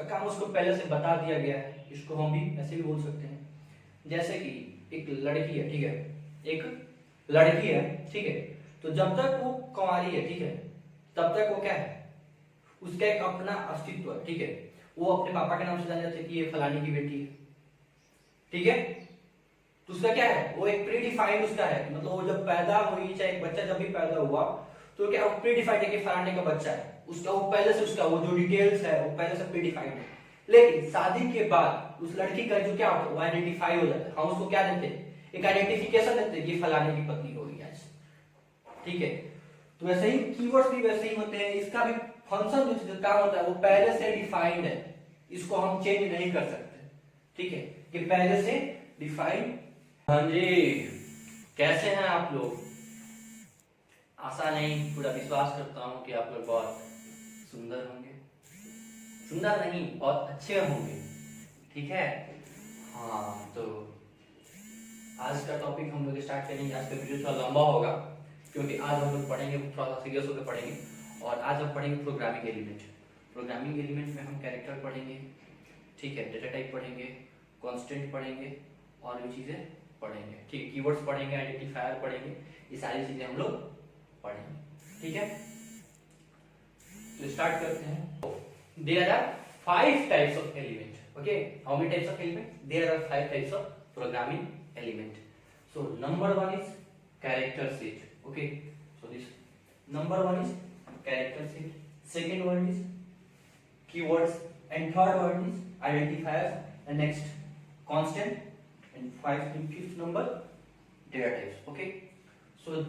काम उसको पहले से बता दिया गया है। इसको हम भी ऐसे भी बोल सकते हैं, जैसे कि एक लड़की है, ठीक है, एक लड़की है, ठीक है, तो जब तक वो कुंवारी है, ठीक है, तब तक वो क्या है, उसका एक अपना अस्तित्व है, ठीक है, वो अपने पापा के नाम से जान जाते हैं कि ये फलानी की बेटी है, ठीक है। तो उसका क्या है, वो एक प्रीडिफाइंड उसका है, मतलब वो जब पैदा हुई, चाहे एक बच्चा जब भी पैदा हुआ तो क्या वो प्रीडिफाइंड है कि फलाने का बच्चा है, उसका वो पहले से उसका वो जो डिटेल्स है वो पहले से प्रीडिफाइंड है। लेकिन शादी के बाद उस लड़की का जो क्या होता है वो आइडेंटिफाई हो जाता है, हम उसको क्या देते हैं, एक आइडेंटिफिकेशन देते हैं कि फलाने की पत्नी होगी आज, ठीक है। तो वैसे ही कीवर्ड्स भी वैसे ही होते हैं, इसका भी फंक्शन जो काम होता है वो पहले से डिफाइंड है, इसको हम चेंज नहीं कर सकते, ठीक है, कि पहले से डिफाइंड। हाँ जी, कैसे हैं आप लोग? आशा नहीं, पूरा विश्वास करता हूँ कि आप लोग बहुत सुंदर होंगे, सुंदर नहीं बहुत अच्छे होंगे, ठीक है। हाँ, तो आज का टॉपिक हम लोग स्टार्ट करेंगे। आज का वीडियो थोड़ा लंबा होगा क्योंकि आज हम लोग पढ़ेंगे, थोड़ा सा सीरियस होकर पढ़ेंगे, और आज हम पढ़ेंगे प्रोग्रामिंग एलिमेंट। प्रोग्रामिंग एलिमेंट में हम कैरेक्टर पढ़ेंगे, ठीक है, डेटा टाइप पढ़ेंगे, कांस्टेंट पढ़ेंगे और भी चीजें पढ़ेंगे, ठीक, कीवर्ड्स पढ़ेंगे, आइडेंटिफायर पढ़ेंगे, ये सारी चीजें हम लोग पढ़ेंगे, ठीक है। तो स्टार्ट करते हैं। There are 5 types of element, okay. How many types of element? There are 5 types of programming element. So number one is character set, okay. So this number one is character set, second one is keywords, and third one is identifiers, and next constant, and fifth number data types, okay. So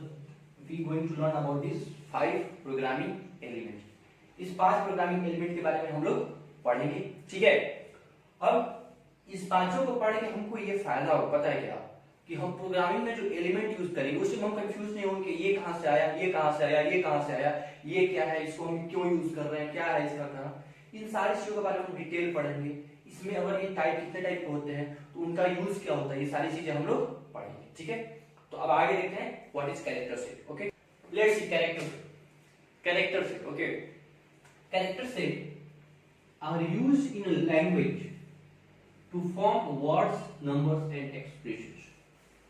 we going to learn about these 5 programming elements. इस 5 programming element के बारे में हम लोग पढ़ेंगे, ठीक है। अब इस पांचों को पढ़ के हमको ये फायदा हो, पता है क्या, कि हम प्रोग्रामिंग में जो एलिमेंट यूज करेंगे उससे हम कंफ्यूज नहीं होंगे ये कहां से आया, ये कहां से आया, ये कहां से आया, ये क्या है, इसको हम क्यों यूज कर रहे हैं, क्या है इसका काम। इन सारी चीजों के बारे में हम डिटेल पढ़ेंगे। इसमें अगर ये टाइप कितने टाइप के होते हैं तो उनका यूज क्या होता है, ये सारी चीजें हम लोग पढ़ेंगे, ठीक है। तो अब आगे देखते हैं what is character set, okay. Let's see character set, okay. Character set are used in a language to form words, numbers and expressions.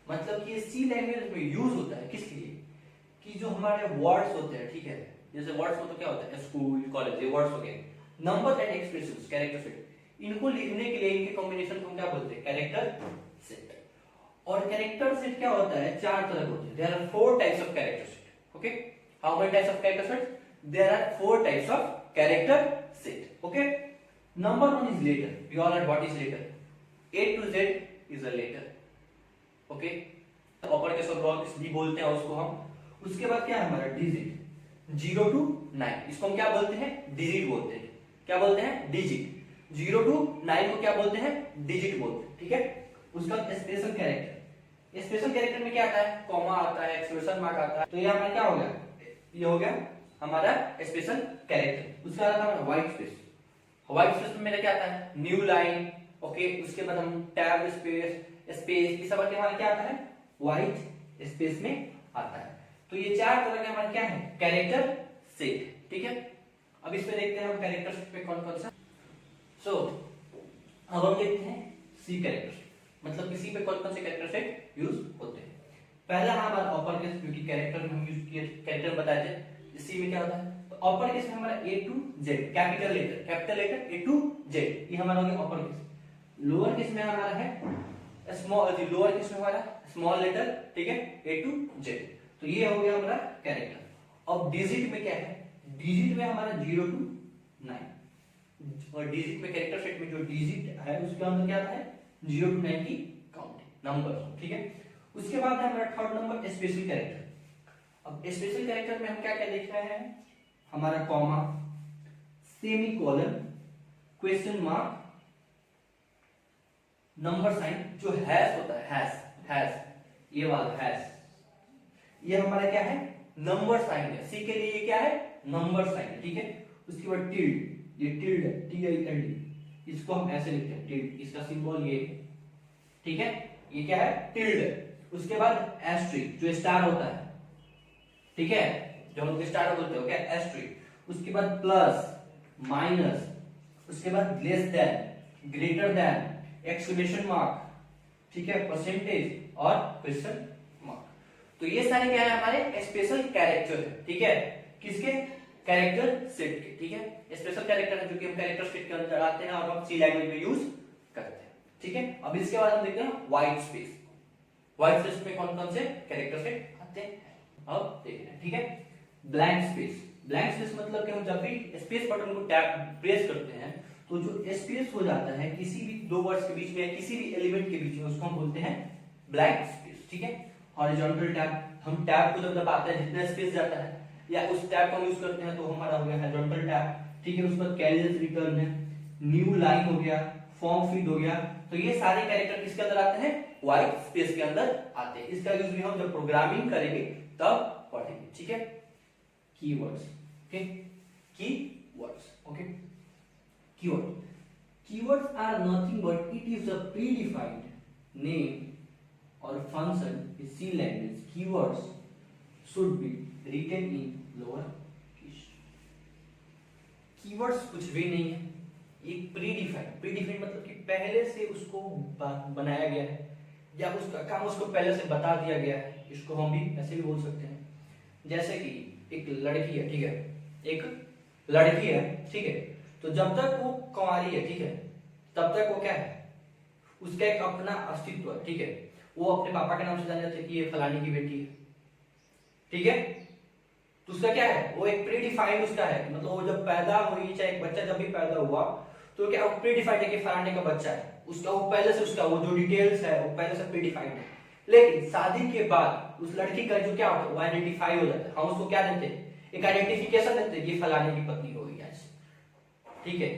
मतलब कि ये सी लैंग्वेज में यूज होता है किस लिए, कि जो हमारे वर्ड्स होते हैं, ठीक है, जैसे वर्ड्स में तो क्या होता है, स्कूल, कॉलेज, ये वर्ड्स हो गए। Number and expressions, character set, इनको लिखने के लिए इनके कॉम्बिनेशन को हम क्या बोलते हैं, कैरेक्टर सेट। और कैरेक्टर सेट क्या होता है, 4 तरह के होते हैं। There are 4 types of character set, okay. How many types of character set? There are 4 types of character set, okay. Number 1 is letter. We all know what is letter. A to Z is a letter. Okay. Upper case और lower case भी बोलते हैं उसको हम। उसके बाद क्या है हमारा डिजिट, 0 to 9, इसको हम क्या बोलते हैं, डिजिट बोलते हैं। क्या बोलते हैं, डिजिट। 0 to 9 को क्या बोलते हैं, डिजिट बोलते हैं, ठीक है। उसका स्पेशल कैरेक्टर, स्पेशल कैरेक्टर में क्या आता है, कॉमा आता है, एक्सक्लेमेशन मार्क आता है। तो ये हमारा क्या हो गया, ये हो गया हमारा स्पेशल कैरेक्टर। उसका आता है व्हाइट स्पेस। व्हाइट स्पेस में मेरा क्या आता है, न्यू लाइन, ओके। उसके बाद हम टैब स्पेस, स्पेस, ये सब हमारा क्या आता है, व्हाइट स्पेस में आता है। तो ये 4 तरह के हमारे क्या है, कैरेक्टर सेट, ठीक है। अब इस पे देखते हैं हम कैरेक्टर सेट पे कौन कौन सा। सो अब हम देखते हैं सी कैरेक्टर सेट, मतलब किसी पे कौन कौन से कैरेक्टर सेट यूज होते हैं। पहला हमारा अपर केस, क्योंकि कैरेक्टर में हम यूज किए, कैरेक्टर बताए थे। सी में क्या होता है, अपर केस में हमारा A to Z, capital letter A to Z, ये हमारा हो गया अपर केस। लोअर केस में हमारा है स्मॉल, लोअर केस में हमारा स्मॉल लेटर, ठीक है, A to Z। तो ये हो गया हमारा कैरेक्टर। अब डिजिट में क्या है, डिजिट में हमारा 0 to 9, और डिजिट में कैरेक्टर सेट में जो डिजिट है उसके अंदर क्या आता है, 0 to 9 की काउंट नंबर, ठीक है। उसके बाद है हमारा थर्ड नंबर स्पेशल कैरेक्टर। अब स्पेशल कैरेक्टर में हम क्या क्या देख रहे हैं, हमारा comma, semicolon, question mark, number sign, जो हैश होता है, हैश, ये वाला हैश, ये हमारा क्या है, नंबर साइन है। सी के लिए ये क्या है, नंबर साइन है, ठीक है। उसके बाद टिल्ड, ये टिल्ड है, TILD, इसको हम ऐसे लिखते हैं टिल्ड, इसका सिंबल ये, ठीक है, ये क्या है, टिल्ड। उसके बाद एस्ट्रिक, जो स्टार होता है, ठीक है, जो हम स्टार बोलते हैं क्या, एस्ट्रिक। उसके बाद प्लस, माइनस, उसके बाद less than, greater than, exclamation mark, ठीक है, परसेंटेज और क्वेश्चन मार्क। तो ये सारे क्या है हमारे स्पेशल कैरेक्टर है, ठीक है, किसके, कैरेक्टर सेट के, ठीक है, स्पेशल कैरेक्टर है जो कि हम कैरेक्टर सेट के अंदर आते हैं और हम सी लैंग्वेज में यूज करते हैं, ठीक है। अब इसके बाद हम देखते हैं व्हाइट स्पेस। व्हाइट स्पेस में कौन कौन से कैरेक्टर सेट आते हैं अब देखते हैं, ठीक है। ब्लैंक स्पेस, ब्लैंक स्पेस मतलब कि हम जब भी स्पेस बटन को टैप प्रेस करते हैं तो जो स्पेस हो जाता है किसी भी दो वर्ड्स के बीच में या किसी भी एलिमेंट के बीच में, उसको हम बोलते हैं ब्लैंक स्पेस, ठीक है। हॉरिजॉन्टल टैब, हम टैब को जब दबाते हैं जितना स्पेस जाता है या उस टैब को हम यूज करते हैं तो हमारा हो गया हॉरिजॉन्टल टैब, ठीक है। उसके बाद कैरियर्स रिटर्न है, न्यू लाइन हो गया, फॉर्म फीड हो गया। तो ये सारे कैरेक्टर किसके अंदर आते हैं, व्हाइट स्पेस के अंदर आते हैं। इसका यूज भी हम जब प्रोग्रामिंग करेंगे तब पढ़ेंगे, ठीक है। Keywords, okay, keywords, okay. Keyword, keywords are nothing but it is a predefined name और function in C language. Keywords should be written in lower case. Keywords कुछ भी नहीं है, एक प्रीडिफाइंड, प्रीडिफाइंड मतलब कि पहले से उसको बनाया गया है या उसका काम उसको पहले से बता दिया गया है। इसको हम भी ऐसे भी बोल सकते हैं, जैसे कि एक लड़की है, ठीक है, एक लड़की है, ठीक है। तो जब तक वो कुंवारी है, ठीक है, तब तक वो क्या है, उसका एक अपना अस्तित्व है, ठीक है। वो अपने पापा के नाम से जाने जाते हैं कि ये फलानी की बेटी है, ठीक है। तो उसका क्या है, वो एक प्रीडिफाइंड उसका है, मतलब वो जब पैदा हुई, चाहे एक बच्चा जब भी पैदा हुआ तो क्या वो प्रीडिफाइंड है कि फलाने का बच्चा है, उसका वो पहले से उसका वो जो डिटेल्स है वो पहले से प्रीडिफाइंड है। लेकिन शादी के बाद उस लड़की का जो क्या होता है वो आइडेंटिफाई हो जाता है, हम उसको क्या देते हैं, एक आइडेंटिफिकेशन देते हैं कि फलाने की पत्नी होगी आज, ठीक है।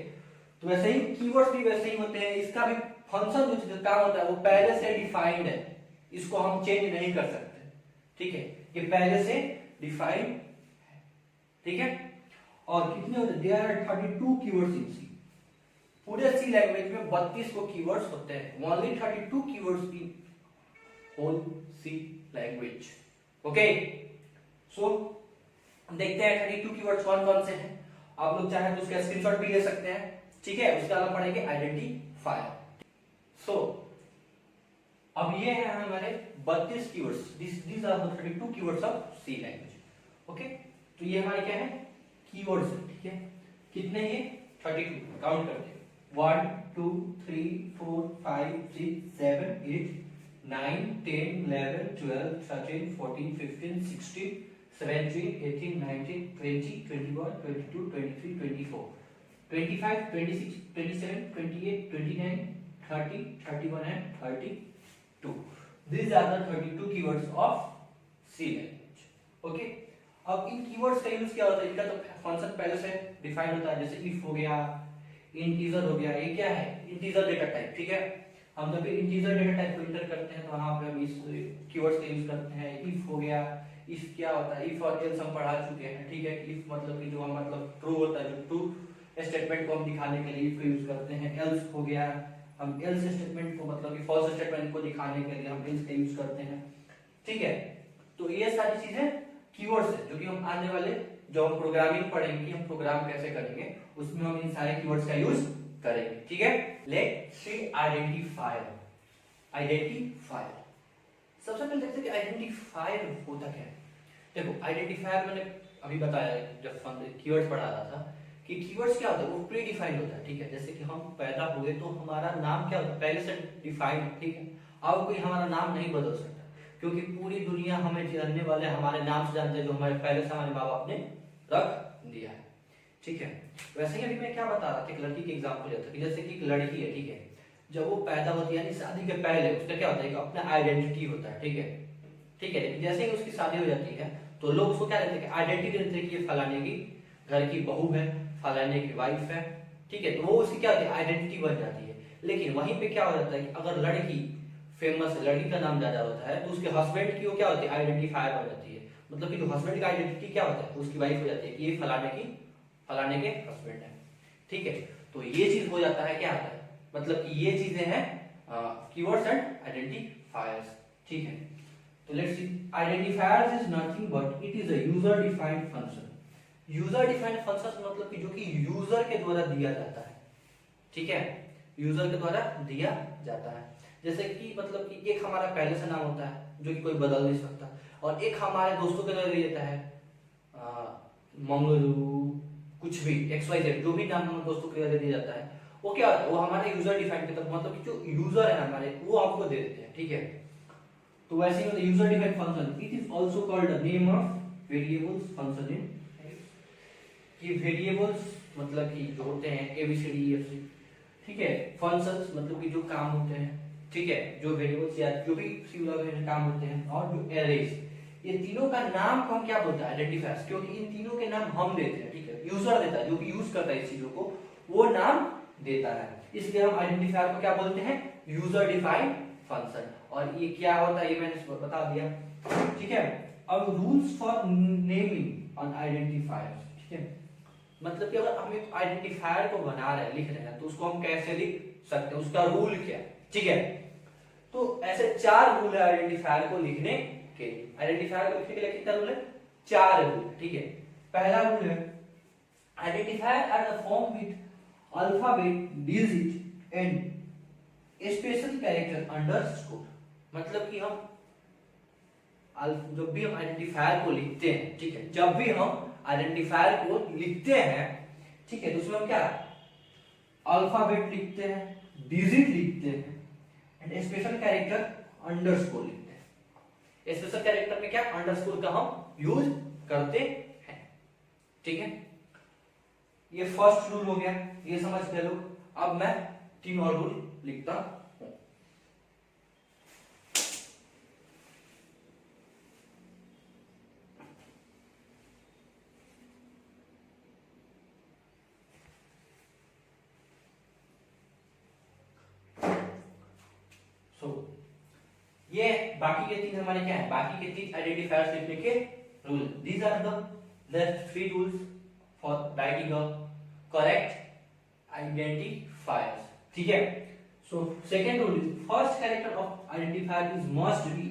तो वैसे ही कीवर्ड्स भी वैसे ही होते हैं, इसका भी फंक्शन जो काम होता है वो पहले से डिफाइंड है, इसको हम चेंज नहीं कर सकते, ठीक है, ये पहले से डिफाइंड है, ठीक है। और कितने होते हैं, there are 32 keywords in C. पूरे सी लैंग्वेज में 32 को कीवर्ड्स होते हैं, only 32 keywords in whole C language, okay. So देखते हैं 32 कीवर्ड्स कौन कौन से हैं। आप लोग चाहे तो उसका स्क्रीनशॉट भी ले सकते हैं, ठीक है। उसके अलावा पढ़ेंगे आइडेंटिफायर। सो अब ये है हमारे 32 keywords, these are the 32 keywords of C language, okay. तो ये हमारे क्या है, कीवर्ड्स, ठीक है। कितने ये 32, काउंट करते हैं, 1 2 3 4 5 6 7 8 9 10 11 12 13 14 15 16 17 18 19 20 21 22 23 24 25 26 27 28 29 30 31 and 32. These are the 32 keywords of C language. Okay. अब इन कीवर्ड्स का यूज क्या होता है, इनका तो फंक्शन पहले से डिफाइन होता है, जैसे इफ हो गया, इंटीजर हो गया, ये क्या है, इंटीजर डेटा टाइप, ठीक है। हम जब भी इंटीजर डेटा टाइप को इंटर करते हैं तो वहां पे हम इस कीवर्ड्स का यूज करते हैं। इफ हो गया, इफ क्या होता है, इफ और एल्स हम पढ़ा चुके हैं, ठीक है। इफ मतलब कि जो हम मतलब ट्रू होता है, जो ट्रू स्टेटमेंट को हम दिखाने के लिए इफ को यूज करते हैं। एल्स हो गया, हम एल्स स्टेटमेंट को मतलब कि फॉल्स स्टेटमेंट को दिखाने के लिए हम एल्स का यूज करते हैं, ठीक है। तो ये सारी चीजें कीवर्ड्स है जो कि हम आने वाले जो हम प्रोग्रामिंग पढ़ेंगे कि हम प्रोग्राम कैसे करेंगे उसमें हम इन सारे कीवर्ड्स का यूज करेंगे, ठीक है। Let's see identifier. आइडेंटिफायर सबसे पहले देखते हैं कि आइडेंटिफायर होता क्या है। देखो आइडेंटिफायर मैंने अभी बताया जब कीवर्ड्स पढ़ा रहा था कि कीवर्ड्स क्या होता है, वो प्री डिफाइंड होता है, ठीक है। जैसे कि हम पैदा हुए तो हमारा नाम क्या होता है, पहले से डिफाइंड, ठीक है। अब कोई हमारा नाम नहीं बदल सकता क्योंकि पूरी दुनिया हमें जानने वाले हमारे नाम से जानते हैं जो हमारे पहले से हमारे माँ बाप ने रख दिया है, ठीक है। वैसे ही अभी मैं क्या बता रहा था, एक लड़की के एग्जांपल लेता कि जैसे कि एक लड़की है, ठीक है। जब वो पैदा होती है यानी शादी के पहले उसका क्या होता है, अपना आइडेंटिटी होता है, ठीक है, ठीक है। लेकिन जैसे ही उसकी शादी हो जाती है तो लोग उसको क्या देते हैं, आइडेंटिटी देते हैं कि ये फलाने की घर की बहू है, फलाने की वाइफ है, ठीक है। तो वो उसकी क्या होती है, आइडेंटिटी बन जाती है। लेकिन वहीं पे क्या हो जाता है कि अगर लड़की फेमस है, लड़की का नाम ज्यादा होता है तो उसके हस्बैंड की वो क्या होती है, आइडेंटिफायर बन जाती है। मतलब कि जो हस्बैंड का आइडेंटिटी क्या होता है, उसकी वाइफ हो जाती है कि ये फलाने के हस्बैंड है, ठीक है। तो ये चीज हो जाता है, क्या आता है, मतलब कि ये चीजें हैं कीवर्ड्स एंड आइडेंटिफायर्स, ठीक है। तो let's see identifiers is nothing but it is a user defined function. User defined function मतलब कि जो कि यूजर के द्वारा दिया जाता है, ठीक है, यूजर के द्वारा दिया जाता है। जैसे कि मतलब कि एक हमारा पहले से नाम होता है जो कि कोई बदल नहीं सकता, और एक हमारे दोस्तों के द्वारा दिया जाता है मंगलू, कुछ भी XYZ, जो भी नाम हमारे दोस्तों के द्वारा दिया जाता है वो क्या होता है, वो हमारे यूजर डिफाइन करता है, मतलब कि जो यूजर है हमारे वो हमको दे देते हैं। ठीक है, तो वैसे ही होता है user defined function, it is also called the name of variables function in. ये वेरिएबल्स मतलब कि जो होते हैं ABCDEFG, ठीक है, फंक्शंस मतलब कि जो काम होते हैं, ठीक है, जो वेरिएबल्स या जो भी सी में काम होते हैं, और जो एरेज, ये तीनों का नाम को हम क्या बोलते हैं, आइडेंटिफायर्स, क्योंकि इन तीनों के नाम हम देते हैं। ठीक है, यूजर देता है, जो भी यूज करता है इस चीजों को वो नाम देता है, इसलिए हम आइडेंटिफायर को क्या बोलते हैं, यूजर डिफाइंड फंक्शन। और ये क्या होता है ये मैंने बता दिया। ठीक है, अब rules for naming on identifiers. ठीक है, मतलब कि अगर हम एक आइडेंटिफायर को बना रहे हैं, लिख रहे हैं, तो उसको हम कैसे लिख सकते हैं, उसका रूल क्या है। ठीक है, तो ऐसे 4 रूल है आइडेंटिफायर को लिखने के लिए। आइडेंटिफायर को लिखने के लिए कितना रूल है, 4 रूल। ठीक है, पहला रूल है identifier are the form with alphabet, digit and special character underscore. मतलब कि हम जब भी हम आइडेंटिफायर को लिखते हैं, ठीक है, जब भी हम आइडेंटिफायर को लिखते हैं, ठीक है, तो उसमें हम क्या अल्फाबेट लिखते हैं, डिजिट लिखते हैं एंड स्पेशल कैरेक्टर अंडरस्कोर लिखते हैं। स्पेशल कैरेक्टर में क्या अंडरस्कोर का हम यूज करते हैं। ठीक है, ये फर्स्ट रूल हो गया, ये समझ गए लोग। अब मैं 3 और रूल लिखता हूं। ये बाकी के 3 हमारे क्या है, बाकी के 3 आइडेंटिफायर्स लिखने के rule. These are the 3 rules for writing a correct identifiers. ठीक है, so second rule is first character of identifier is must be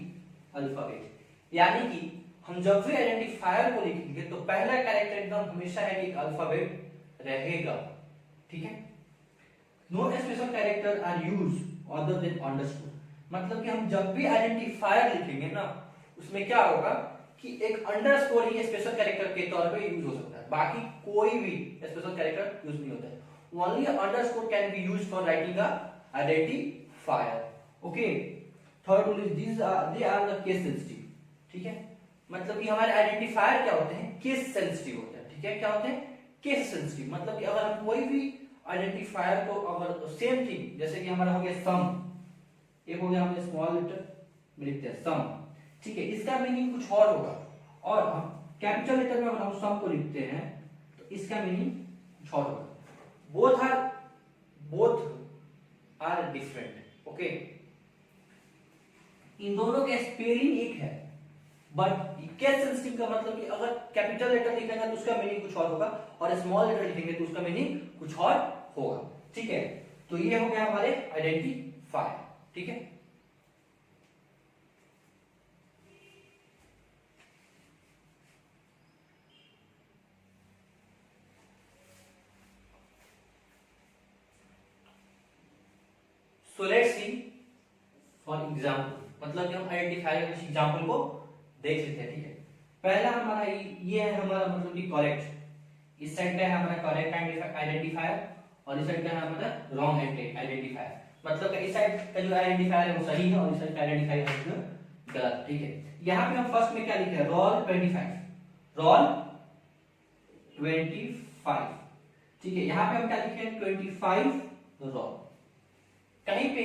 alphabet, यानी कि हम जब भी आइडेंटिफायर को लिखेंगे तो पहला कैरेक्टर एकदम हमेशा है कि एक अल्फाबेट रहेगा। ठीक है, no special character are used other than underscore, मतलब कि हम जब भी आइडेंटिफायर लिखेंगे ना उसमें क्या होगा कि एक अंडरस्कोर ही स्पेशल कैरेक्टर के तौर पे यूज हो सकता है, बाकी कोई भी स्पेशल कैरेक्टर यूज नहीं होता है। Only underscore can be used for writing a identifier. Okay, third rule is they are the case sensitive. ठीक है, मतलब कि हमारे आइडेंटिफायर क्या होते हैं, केस सेंसिटिव होते हैं। ठीक है, क्या होते हैं, केस सेंसिटिव, मतलब कि अगर हम कोई भी आइडेंटिफायर को अगर सेम थिंग, जैसे कि हमारा हो गया सम, एक हो गया हमने स्मॉल लेटर में लिखते हैं सम, ठीक है, इसका मीनिंग कुछ और होगा, और हम कैपिटल लेटर में अगर हम सम को लिखते हैं तो इसका मीनिंग कुछ और होगा। Both are different. ओके, इन दोनों के स्पेलिंग एक है, बट केस सेंसिटिव का मतलब कि अगर कैपिटल लेटर लिखेंगे तो उसका मीनिंग कुछ और होगा, और स्मॉल लेटर लिखेंगे तो उसका मीनिंग कुछ और होगा। ठीक है, तो ये हो गया हमारे आइडेंटिफायर। ठीक है, so let's see for example, मतलब कि हम आइडेंटिफायर के कुछ एग्जांपल को देख लेते हैं। ठीक है, पहला हमारा ये है हमारा मतलब कि करेक्ट, इस साइड का है हमारा करेक्ट आइडेंटिफायर, और इस साइड का है हमारा रॉन्ग आइडेंटिफायर। मतलब इस साइड का जो आइडेंटिफायर है वो सही है और इस साइड का आइडेंटिफायर है वो गलत। ठीक है, यहाँ पे हम फर्स्ट में क्या लिखे हैं, रोल 25, रोल 25। ठीक है, यहाँ पे हम क्या लिखे हैं, 25 रोल। कहीं पे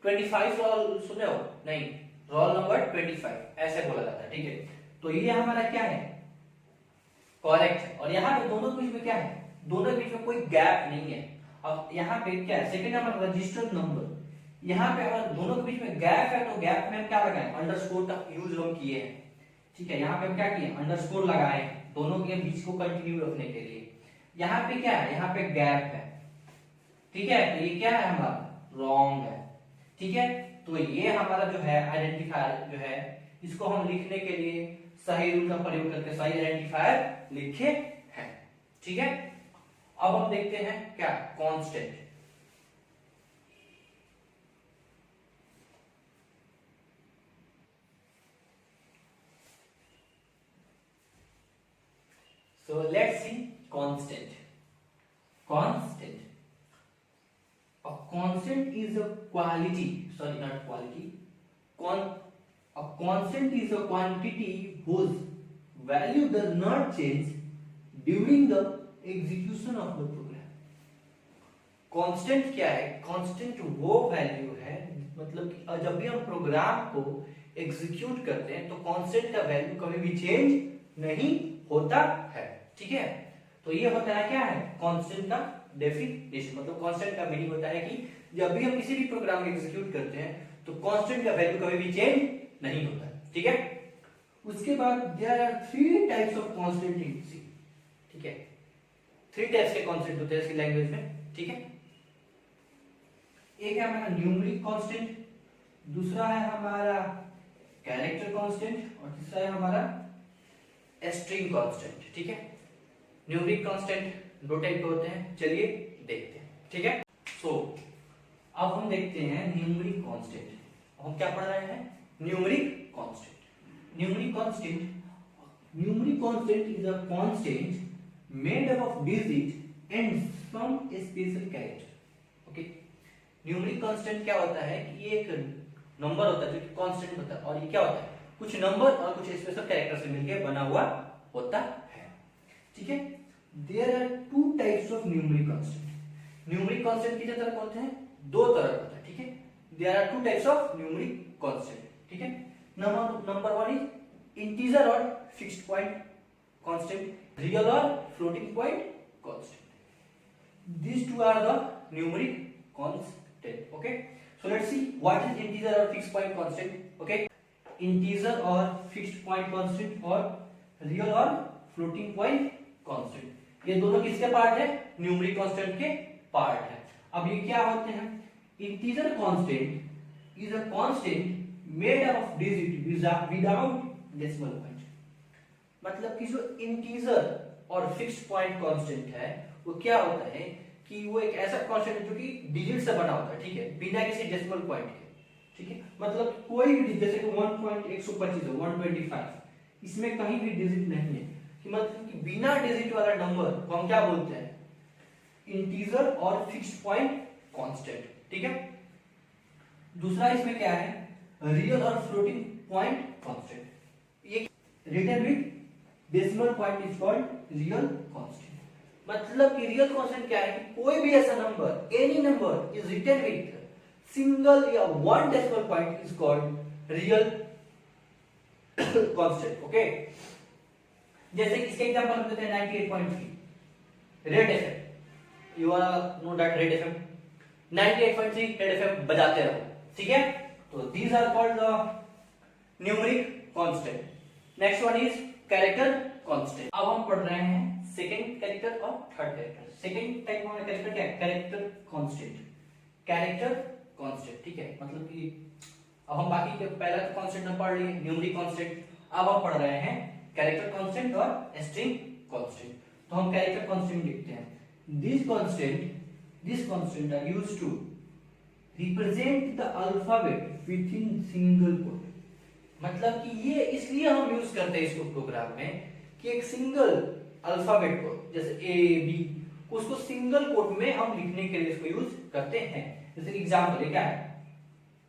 25 रोल सुने हो, नहीं, रोल नंबर 25 ऐसे बोला जाता है। ठीक है, तो ये हमारा क्या है, करेक्ट है, और यहाँ पे दोनों के बीच में क्या है, दोनों के बीच में कोई गैप नहीं है। अब यहाँ पे क्या है, सेकंड नंबर रजिस्टर्ड नंबर, यहाँ पे अगर दोनों के बीच में गैप है तो गैप में हम क्या लगाएं, अंडरस्कोर का यूज हम किए हैं। ठीक है, यहाँ पे हम क्या किए, अंडरस्कोर लगाए दोनों के बीच को कंटिन्यू रखने के लिए। यहाँ पे क्या है, यहाँ पे गैप है। ठीक है, तो ये क्या है हमारा, रॉन्ग है। ठीक है, तो ये हमारा जो है आइडेंटिफायर जो है, इसको हम लिखने के लिए सही रूल का प्रयोग करके सही आइडेंटिफायर लिखे हैं। ठीक है, अब हम देखते हैं क्या, constant. So let's see constant. Constant. A constant is a quality. Sorry, not quality. A constant is a quantity whose value does not change during the execution of the program. Constant क्या है? Constant वो value है, मतलब कि जब भी हम programme को एग्जीक्यूट करते हैं तो कांस्टेंट का वैल्यू कभी भी चेंज नहीं होता है, ठीक है। तो ये होता है क्या है कांस्टेंट का डेफिनेशन, मतलब कांस्टेंट का मीनिंग होता है कि जब भी हम किसी भी प्रोग्राम को एग्जीक्यूट करते हैं तो कांस्टेंट का वैल्यू कभी भी चेंज नहीं होता है, ठीक है। उसके बाद there are 3 types of constant in C, ठीक है। 3 टाइप्स के कांस्टेंट होते हैं इसकी लैंग्वेज में, ठीक है। एक है हमारा न्यूमेरिक कांस्टेंट, दूसरा है हमारा कैरेक्टर कांस्टेंट और तीसरा है हमारा स्ट्रिंग कांस्टेंट, ठीक है। न्यूमेरिक कांस्टेंट 2 टाइप के होते हैं, चलिए देखते हैं, ठीक है। सो अब हम देखते हैं न्यूमेरिक कांस्टेंट। हम क्या पढ़ रहे हैं? Numeric constant. Numeric constant is a constant made up of digit and some special character, okay. Numeric constant क्या होता है कि ये एक नंबर होता है जो कि कांस्टेंट होता है, और ये क्या होता है कुछ नंबर और कुछ स्पेशल कैरेक्टर से मिलकर बना हुआ होता है, ठीक है। There are 2 types of numeric constant. Numeric constant कितने तरह के होते हैं? 2 तरह के होते हैं, ठीक है। There are 2 types of numeric constant, ठीक है। नंबर 1 इज इंटीजर और फिक्स्ड पॉइंट कांस्टेंट, रियल और floating point constant. These 2 are the numeric constant, okay. So let's see what is integer or fixed point constant, okay. Integer or fixed point constant और real और floating point constant, ये दोनों किसके part है? Numeric constant के part है। अब ये क्या होते हैं? Integer constant is a constant made up of digit without decimal point, मतलब कि जो इंटीजर और फिक्स्ड पॉइंट कांस्टेंट है वो क्या होता है कि वो एक ऐसा कांस्टेंट है जो कि डिजिट से बना होता है, ठीक है, बिना किसी डेसिमल पॉइंट के, ठीक है। मतलब कोई भी जैसे कि 1.125 है, 125, इसमें कहीं भी डिजिट नहीं है, कि मतलब कि बिना डिजिट वाला नंबर को हम क्या बोलते हैं? इंटीजर और फिक्स्ड पॉइंट कांस्टेंट, ठीक है। दूसरा इसमें क्या है? रियल और फ्लोटिंग पॉइंट कांस्टेंट। ये written with decimal point is called real constant. मतलब कि रियल कांस्टेंट क्या है कि कोई भी ऐसा number, any number is written with single या 1 decimal point is called real constant, okay. जैसे इसके एग्जांपल हम देते हैं 98.3 Red FM, you are know that Red FM, 98.3 Red FM बजाते रहो, ठीक है। तो these are called the numeric constant. Next one is character constant. अब हम पढ़ रहे हैं सेकंड कैरेक्टर और थर्ड कैरेक्टर। सेकंड टाइप वाला कैरेक्टर क्या है? कैरेक्टर कांस्टेंट, कैरेक्टर कांस्टेंट, ठीक है। मतलब कि अब हम बाकी के पहला तो कांस्टेंट हम पढ़ लिए न्यूमेरिक कांस्टेंट, अब हम पढ़ रहे हैं कैरेक्टर कांस्टेंट और स्ट्रिंग कांस्टेंट। तो हम कैरेक्टर कांस्टेंट लिखते हैं, this constant are used to represent the alphabet within single quote. मतलब कि ये इसलिए हम यूज करते हैं इसको प्रोग्राम में कि एक सिंगल अल्फाबेट को, जैसे ए बी, उसको सिंगल कोट में हम लिखने के लिए इसको यूज करते हैं। जैसे एग्जांपल है क्या है?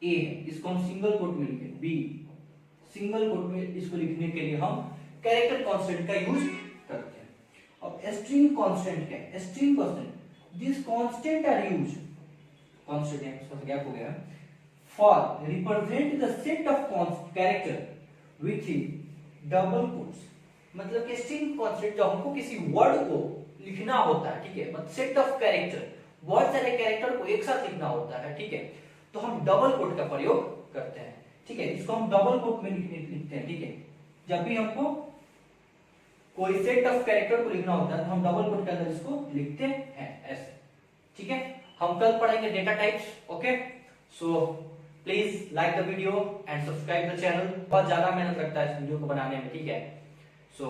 ए है, इसको हम सिंगल कोट में लिखें, बी सिंगल कोट में इसको लिखने के लिए हम कैरेक्टर कांस्टेंट का यूज करते हैं। अब स्ट्रिंग कांस्टेंट क्या है? String constant, this constant are used, constant है इसका गैप हो गया, for represent the set of character with double quotes. मतलब कि स्ट्रिंग कांस्टेंट जब हमको किसी वर्ड को लिखना होता है, ठीक है, मतलब सेट ऑफ कैरेक्टर, बहुत सारे कैरेक्टर को एक साथ लिखना होता है, ठीक है, तो हम डबल कोट का प्रयोग करते हैं, ठीक है, इसको हम डबल कोट में लिखते हैं, ठीक है। जब भी हमको कोई सेट ऑफ कैरेक्टर को लिखना होता है तो हम डबल कोट के अंदर इसको लिखते हैं ऐसे, ठीक है। हम कल पढ़ेंगे data types, okay. So please like the video and subscribe the channel. बहुत ज्यादा मेहनत लगता है इस वीडियो को बनाने में, ठीक है। सो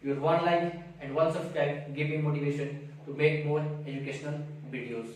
your one like and one subscribe give me motivation to make more educational videos.